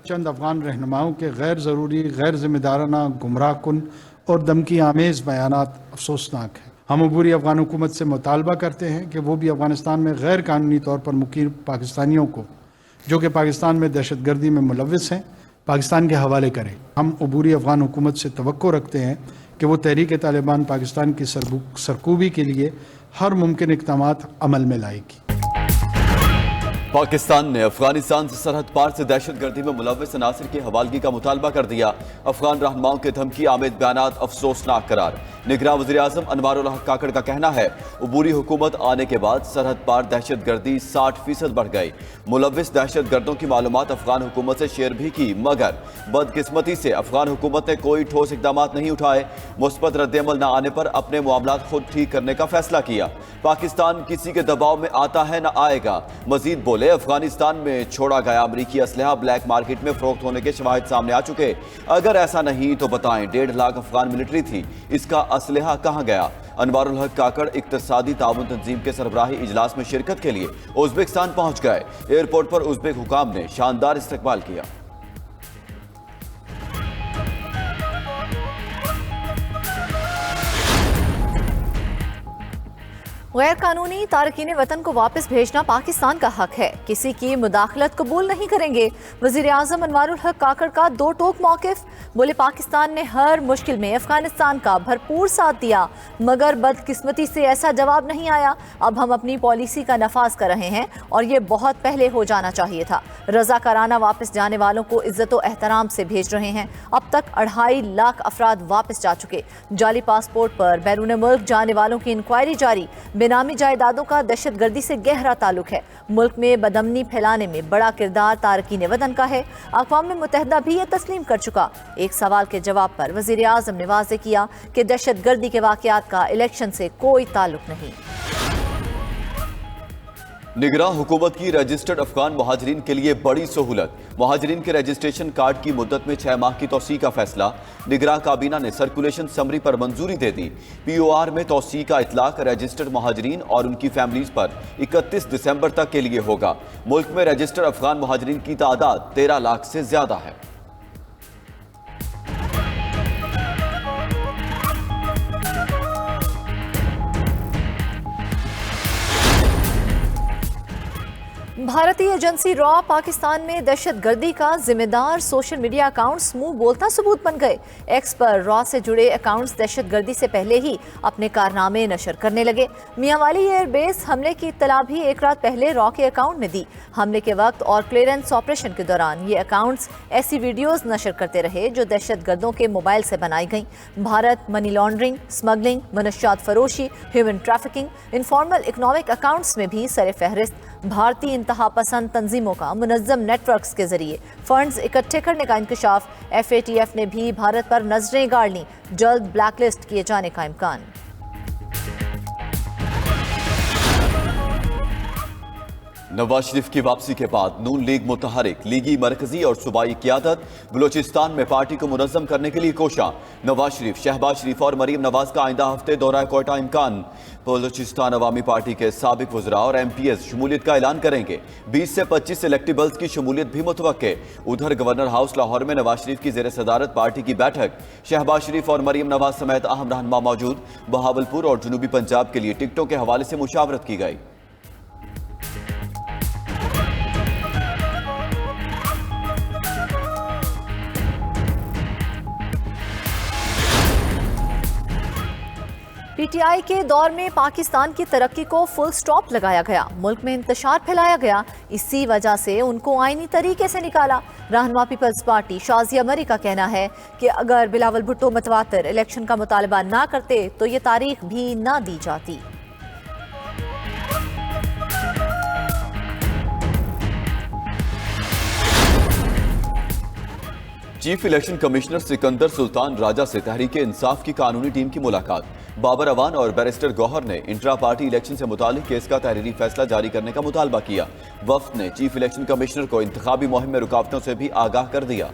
चंद अफगान रहनुमाओं के गैर ज़रूरी, गैर जिम्मेदाराना, गुमराह कुन और धमकी आमेज़ बयानात अफसोसनाक हैं। हम अबूरी अफगान हुकूमत से मुतालबा करते हैं कि वो भी अफगानिस्तान में गैर कानूनी तौर पर मुकीम पाकिस्तानियों को, जो कि पाकिस्तान में दहशतगर्दी में मुलविस हैं, पाकिस्तान के हवाले करें। हम अबूरी अफगान हुकूमत से तवक्को रखते हैं कि वो तहरीक तालिबान पाकिस्तान की सरकूबी के लिए हर मुमकिन इक़दामात अमल में लाएगी। पाकिस्तान ने अफगानिस्तान से सरहद पार से दहशतगर्दी में मुलविस अनासिर की हवालगी का मुतालबा कर दिया। अफगान रहनुमाओं के धमकी आमेज बयानात अफसोसनाक करार। निगरान वज़ीर आज़म अनवारुल हक काकड़ का कहना है, अबूरी हुकूमत आने के बाद सरहद पार दहशतगर्दी 60% बढ़ गई। मुलविस दहशतगर्दों की मालूमात अफगान हुकूमत से शेयर भी की, मगर बदकिस्मती से अफगान हुकूमत ने कोई ठोस इकदाम नहीं उठाए। मुस्बत रद्दअमल न आने पर अपने मामलात खुद ठीक करने का फैसला किया। पाकिस्तान किसी के दबाव में आता है न आएगा। मजीद बोले, अफगानिस्तान में छोड़ा गया अमरीकी असलहा ब्लैक मार्केट में फरोख्त होने के शवाहिद सामने आ चुके। अगर ऐसा नहीं तो बताएं, 1.5 लाख अफगान मिलिट्री थी, इसका असलहा कहां गया? अनवारुल हक काकड़ इक्तसादी ताउन तंजीम के सरबराही इजलास में शिरकत के लिए उज्बेकिस्तान पहुंच गए। एयरपोर्ट पर उज्बेक हुकाम ने शानदार इस्तकबाल किया। गैर कानूनी तारकीन वतन को वापस भेजना पाकिस्तान का हक है, किसी की मुदाखलत कबूल नहीं करेंगे। वज़ीर आज़म अनवारुल हक काकड़ का दो टोक मौक़िफ़। बोले, पाकिस्तान ने हर मुश्किल में अफगानिस्तान का भरपूर साथ दिया, मगर बदकिस्मती से ऐसा जवाब नहीं आया। अब हम अपनी पॉलिसी का नफाज कर रहे हैं और ये बहुत पहले हो जाना चाहिए था। रज़ाकाराना वापस जाने वालों को इज्जत व एहतराम से भेज रहे हैं। अब तक 2.5 लाख अफराद वापस जा चुके। जाली पासपोर्ट पर बैरून मुल्क जाने वालों की इंक्वायरी जारी। बेनामी जायदादों का दहशतगर्दी से गहरा ताल्लुक है। मुल्क में बदअमनी फैलाने में बड़ा किरदार तारकीन वतन का है। अक़वाम मुत्तहिदा भी ये तस्लीम कर चुका। एक सवाल के जवाब पर वज़ीर आज़म ने वाज़ेह किया कि दहशतगर्दी के वाक़यात का इलेक्शन से कोई ताल्लुक नहीं। निगरान हुकूमत की रजिस्टर्ड अफगान महाजरीन के लिए बड़ी सहूलत। महाजरीन के रजिस्ट्रेशन कार्ड की मुद्दत में 6 माह की तौसीह का फैसला। निगरान काबीना ने सर्कुलेशन समरी पर मंजूरी दे दी। POR में तौसीह का इतलाक रजिस्टर्ड महाजरीन और उनकी फैमिलीज पर 31 दिसंबर तक के लिए होगा। मुल्क में रजिस्टर्ड अफगान महाजरीन की तादाद 13 लाख से ज्यादा है। भारतीय एजेंसी रॉ पाकिस्तान में दहशतगर्दी का जिम्मेदार सोशल मीडिया अकाउंट्स मुंह बोलता सबूत बन गए। एक्स पर रॉ से जुड़े अकाउंट्स दहशतगर्दी से पहले ही अपने कारनामे नशर करने लगे। मियांवाली एयरबेस हमले की इत्तला भी एक रात पहले रॉ के अकाउंट में दी। हमले के वक्त और क्लियरेंस ऑपरेशन के दौरान ये अकाउंट्स ऐसी वीडियोज नशर करते रहे जो दहशतगर्दों के मोबाइल से बनाई गई। भारत मनी लॉन्ड्रिंग, स्मगलिंग, मनशियात फरोशी, human trafficking, informal economic accounts में भी सर फहरिस्त भारतीय इंतहा पसंद तंजीमों का मुनज़्ज़म नेटवर्क्स के जरिए फंड्स इकट्ठे करने का इंकशाफ। FATF ने भी भारत पर नजरें गाड़ ली। जल्द ब्लैकलिस्ट किए जाने का इम्कान। नवाज शरीफ की वापसी के बाद नून लीग मुतहरिक, लीगी मरकजी और सूबाई क़ियादत बलूचिस्तान में पार्टी को मुनज़्ज़म करने के लिए कोशा। नवाज शरीफ, शहबाज शरीफ और मरीम नवाज का आइंदा हफ्ते दौरा कोयटा इम्कान। बलूचिस्तान अवामी पार्टी के साबिक वज़रा और MPs शमूलियत का ऐलान करेंगे। 20 से 25 इलेक्टेबल्स की शमूलियत भी मुतवक्के। उधर गवर्नर हाउस लाहौर में नवाज शरीफ की ज़ेर सदारत पार्टी की बैठक। शहबाज शरीफ और मरीम नवाज समेत अहम रहनुमा मौजूद। बहावलपुर और जनूबी पंजाब के लिए टिकटों के हवाले से मुशावरत की गई। PTI के दौर में पाकिस्तान की तरक्की को फुल स्टॉप लगाया गया। मुल्क में इंतशार फैलाया गया। इसी वजह से उनको आईनी तरीके से निकाला। रहनुमा पीपल्स पार्टी शाजिया मरी का कहना है कि अगर बिलावल भुट्टो मतवातर इलेक्शन का मुतालबा ना करते तो ये तारीख भी ना दी जाती। Chief election commissioner Sikandar Sultan Raja से तहरीक इंसाफ की कानूनी टीम की मुलाकात। बाबर अवान और बैरिस्टर गौहर ने इंट्रा पार्टी इलेक्शन से मुतालिक केस का तहरीरी फैसला जारी करने का मुतालबा किया। वफ्द ने चीफ इलेक्शन कमिश्नर को इंतखाबी मुहिम में रुकावटों से भी आगाह कर दिया।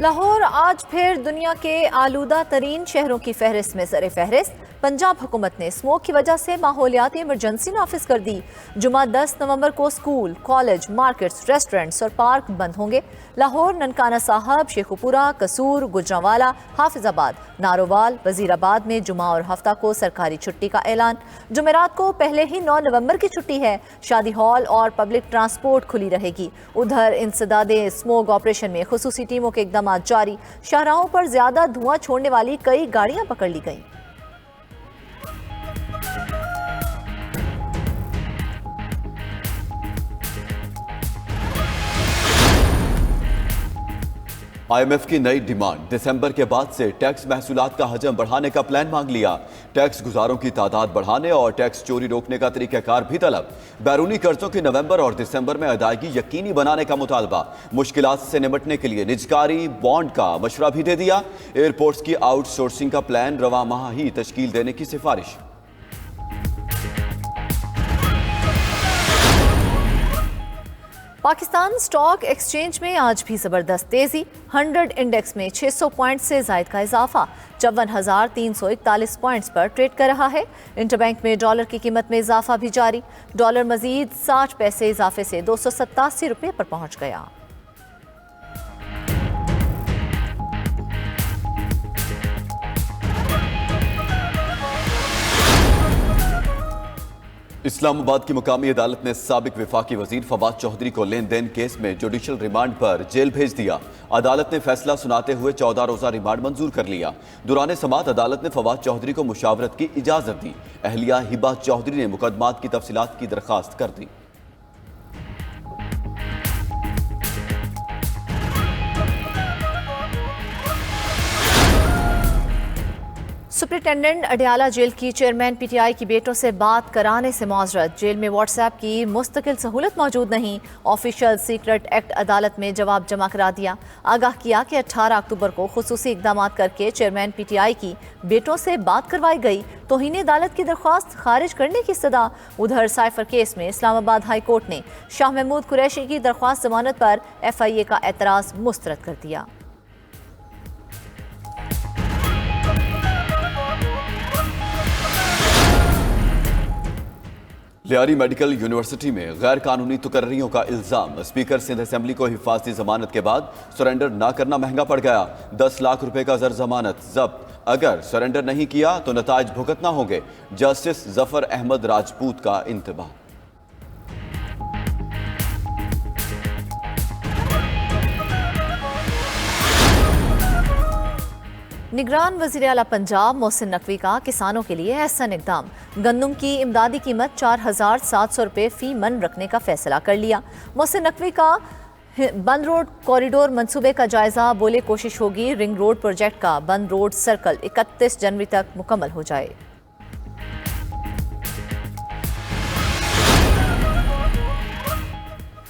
लाहौर आज फिर दुनिया के आलूदा तरीन शहरों की फहरिस्त में सर फहरिस्त। पंजाब हुकूमत ने स्मोक की वजह से माहौलियाती इमरजेंसी नाफिज कर दी। जुमा 10 नवंबर को स्कूल, कॉलेज, मार्केट्स, रेस्टोरेंट्स और पार्क बंद होंगे। लाहौर, ननकाना साहब, शेखुपुरा, कसूर, गुजरांवाला, हाफिजाबाद, नारोवाल, वजीराबाद में जुमा और हफ्ता को सरकारी छुट्टी का ऐलान। जुमेरात को पहले ही 9 नवंबर की छुट्टी है। शादी हॉल और पब्लिक ट्रांसपोर्ट खुली रहेगी। उधर इंसदादे स्मोक ऑपरेशन में खुसूसी टीमों के इकदाम जारी। शाहराहों पर ज्यादा धुआं छोड़ने वाली कई गाड़ियां पकड़ ली गई। IMF की नई डिमांड, दिसंबर के बाद से टैक्स महसूलात का हजम बढ़ाने का प्लान मांग लिया। टैक्स गुजारों की तादाद बढ़ाने और टैक्स चोरी रोकने का तरीकाकार भी तलब। बैरूनी कर्जों की नवंबर और दिसंबर में अदायगी यकीनी बनाने का मुतालबा। मुश्किलात से निपटने के लिए निजकारी बॉन्ड का मशवरा भी दे दिया। एयरपोर्ट्स की आउटसोर्सिंग का प्लान रवा माह ही तश्कील देने की सिफारिश। पाकिस्तान स्टॉक एक्सचेंज में आज भी जबरदस्त तेजी। 100 इंडेक्स में 600 पॉइंट से जायद का इजाफा 54,341 पॉइंट्स पर ट्रेड कर रहा है। इंटरबैंक में डॉलर की कीमत में इजाफा भी जारी। डॉलर मजीद 60 पैसे इजाफे से 287 रुपये पर पहुंच गया। इस्लामाबाद की मुकामी अदालत ने साबिक विफाकी वजीर फवाद चौधरी को लेन देन केस में जुडिशल रिमांड पर जेल भेज दिया। अदालत ने फैसला सुनाते हुए 14 रोजा रिमांड मंजूर कर लिया। दौरान समाअत अदालत ने फवाद चौधरी को मुशावरत की इजाजत दी। अहलिया हिबा चौधरी ने मुकदमात की तफसीलात की दरखास्त कर दी। सुप्रिंटेंडेंट अडियाला जेल की चेयरमैन PTI की बेटों से बात कराने से मुआजरत। जेल में व्हाट्सएप की मुस्तकिल सहूलत मौजूद नहीं। ऑफिशियल सीक्रेट एक्ट अदालत में जवाब जमा करा दिया। आगाह किया कि 18 अक्टूबर को खुसूसी इकदाम करके चेयरमैन PTI की बेटों से बात करवाई गई। तौहीन अदालत की दरख्वास्त खारिज करने की सदा। उधर साइफर केस में इस्लामाबाद हाई कोर्ट ने शाह महमूद कुरैशी की दरख्वास्त जमानत पर FIA का एतराज मुस्तरद कर दिया। लियारी मेडिकल यूनिवर्सिटी में गैर कानूनी तुकर्रियों का इल्जाम। स्पीकर सिंध असेंबली को हिफाजती जमानत के बाद सरेंडर ना करना महंगा पड़ गया। 10 लाख रुपए का जर जमानत जब्त। अगर सरेंडर नहीं किया तो नताइज भुगतना होंगे। जस्टिस जफर अहमद राजपूत का इंतबाह। निगरान वज़ीर आला पंजाब मोहसिन नकवी का किसानों के लिए एहसन इक़दाम। गंदम की इमदादी कीमत 4,700 रुपये फी मन रखने का फैसला कर लिया। मोहसिन नकवी का बंद रोड कॉरिडोर मंसूबे का जायजा। बोले कोशिश होगी रिंग रोड प्रोजेक्ट का बंद रोड सर्कल 31 जनवरी तक मुकम्मल हो जाए।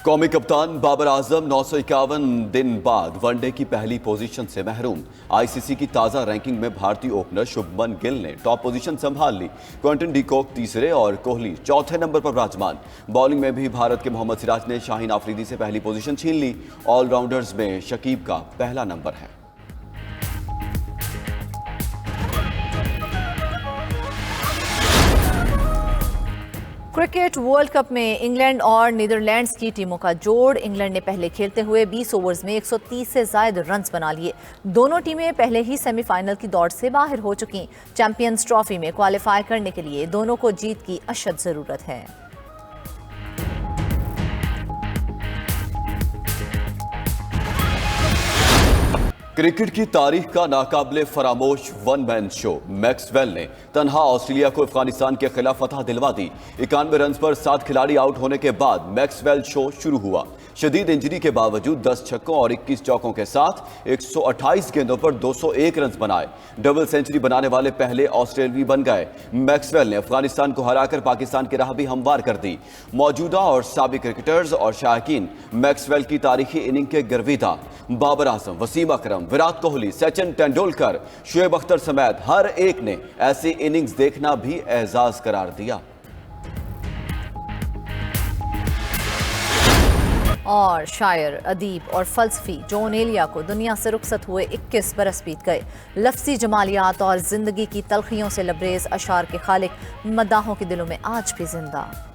कौमी कप्तान बाबर आजम 951 दिन बाद वनडे की पहली पोजीशन से महरूम। ICC की ताज़ा रैंकिंग में भारतीय ओपनर शुभमन गिल ने टॉप पोजीशन संभाल ली। क्विंटन डी कॉक तीसरे और कोहली चौथे नंबर पर विराजमान। बॉलिंग में भी भारत के मोहम्मद सिराज ने शाहीन आफरीदी से पहली पोजीशन छीन ली। ऑलराउंडर्स में शकीब का पहला नंबर है। क्रिकेट वर्ल्ड कप में इंग्लैंड और नीदरलैंड्स की टीमों का जोड़। इंग्लैंड ने पहले खेलते हुए 20 ओवर्स में 130 से ज्यादा रन्स बना लिए। दोनों टीमें पहले ही सेमीफाइनल की दौड़ से बाहर हो चुकी। चैंपियंस ट्रॉफी में क्वालिफाई करने के लिए दोनों को जीत की अशद जरूरत है। क्रिकेट की तारीख का नाकाबिले फरामोश वन मैन शो। मैक्सवेल ने तन्हा ऑस्ट्रेलिया को अफगानिस्तान के खिलाफ फतह दिलवा दी। 91 रन पर 7 खिलाड़ी आउट होने के बाद मैक्सवेल शो शुरू हुआ। शदीद इंजरी के बावजूद 10 छक्कों और 21 चौकों के साथ 128 गेंदों पर 201 रन बनाए। डबल सेंचुरी बनाने वाले पहले ऑस्ट्रेलियाई बन गए। मैक्सवेल ने अफगानिस्तान को हराकर पाकिस्तान की राह भी हमवार कर दी। मौजूदा और साबिक क्रिकेटर्स और शायकीन मैक्सवेल की तारीखी इनिंग के गर्विदा। बाबर आजम, वसीम अकरम, विराट कोहली, सचिन तेंदुलकर, शुएब अख्तर समेत हर एक ने ऐसी इनिंग्स देखना भी एजाज करार दिया। और शायर, अदीब और फलसफी जॉन एलिया को दुनिया से रुखसत हुए 21 बरस बीत गए। लफ्जी जमालियात और जिंदगी की तलखियों से लबरेज अशार के खालिक मद्दाहों के दिलों में आज भी जिंदा।